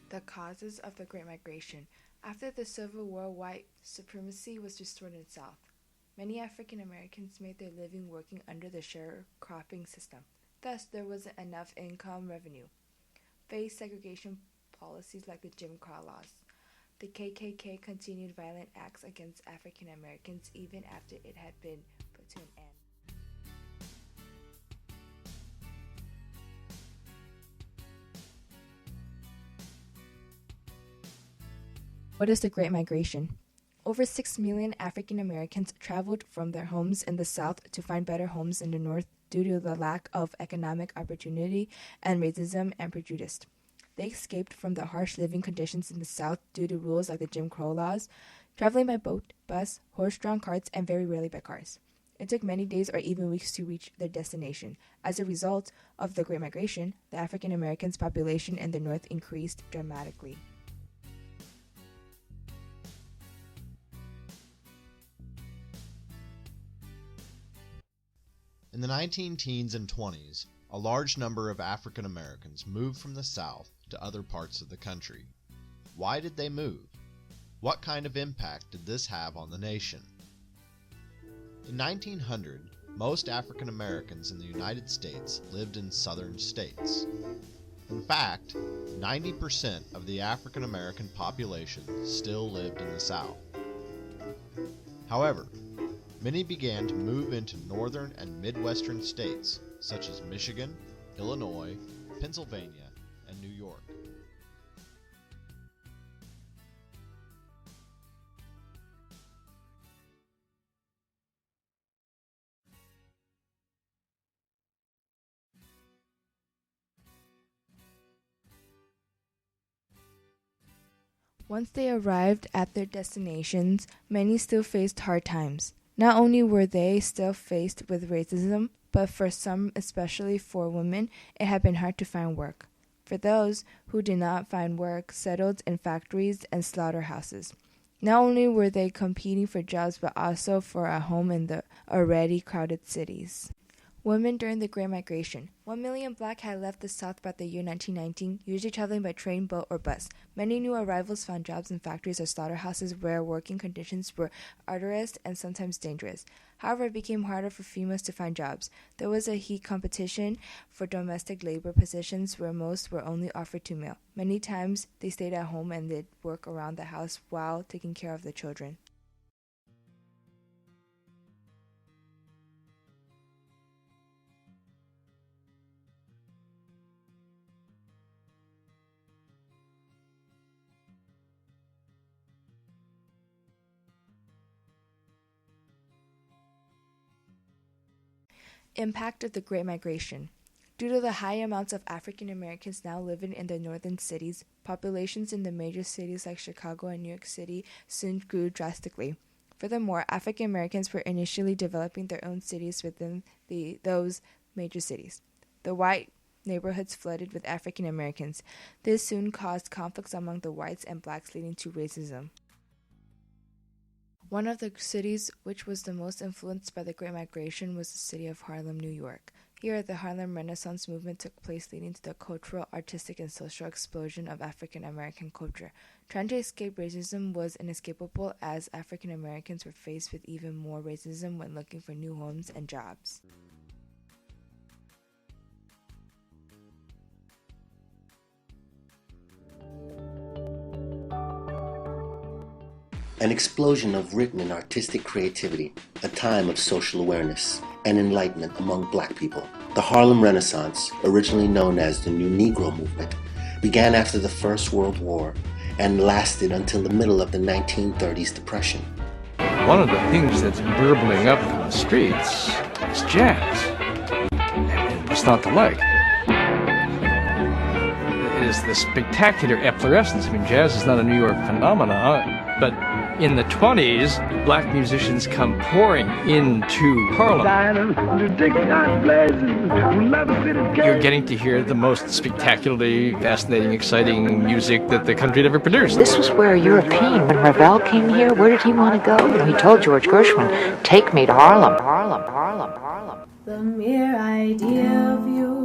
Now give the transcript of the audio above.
The causes of the Great Migration. After the Civil War, white supremacy was restored in the South. Many African Americans made their living working under the sharecropping system. Thus, there wasn't enough income revenue. Faced segregation policies like the Jim Crow laws. The KKK continued violent acts against African Americans even after it had been put to an end. What is the Great Migration? Over 6 million African Americans traveled from their homes in the South to find better homes in the North due to the lack of economic opportunity and racism and prejudice. They escaped from the harsh living conditions in the South due to rules like the Jim Crow laws, traveling by boat, bus, horse-drawn carts, and very rarely by cars. It took many days or even weeks to reach their destination. As a result of the Great Migration, the African Americans' population in the North increased dramatically. In the 19-teens and 20s, a large number of African Americans moved from the South to other parts of the country. Why did they move? What kind of impact did this have on the nation? In 1900, most African Americans in the United States lived in southern states. In fact, 90% of the African American population still lived in the South. However, many began to move into northern and midwestern states such as Michigan, Illinois, Pennsylvania, and New York. Once they arrived at their destinations, many still faced hard times. Not only were they still faced with racism, but for some, especially for women, it had been hard to find work. For those who did not find work, settled in factories and slaughterhouses. Not only were they competing for jobs, but also for a home in the already crowded cities. Women during the Great Migration. 1 million Black had left the South by the year 1919, usually traveling by train, boat, or bus. Many new arrivals found jobs in factories or slaughterhouses where working conditions were arduous and sometimes dangerous. However, it became harder for females to find jobs. There was a heat competition for domestic labor positions where most were only offered to male. Many times, they stayed at home and did work around the house while taking care of the children. Impact of the Great Migration. Due to the high amounts of African Americans now living in the northern cities, populations in the major cities like Chicago and New York City soon grew drastically. Furthermore, African Americans were initially developing their own cities within those major cities. The white neighborhoods flooded with African Americans. This soon caused conflicts among the whites and blacks, leading to racism. One of the cities which was the most influenced by the Great Migration was the city of Harlem, New York. Here, the Harlem Renaissance movement took place, leading to the cultural, artistic, and social explosion of African American culture. Trying to escape racism was inescapable as African Americans were faced with even more racism when looking for new homes and jobs. An explosion of written and artistic creativity, a time of social awareness and enlightenment among Black people. The Harlem Renaissance, originally known as the New Negro Movement, began after the First World War and lasted until the middle of the 1930s Depression. One of the things that's burbling up in the streets is jazz. And what's not to like? It is the spectacular efflorescence. I mean, jazz is not a New York phenomenon, but in the 20s, Black musicians come pouring into Harlem. You're getting to hear the most spectacularly fascinating, exciting music that the country had ever produced. This was where European, when Ravel came here, where did he want to go? He told George Gershwin, take me to Harlem. The mere idea of you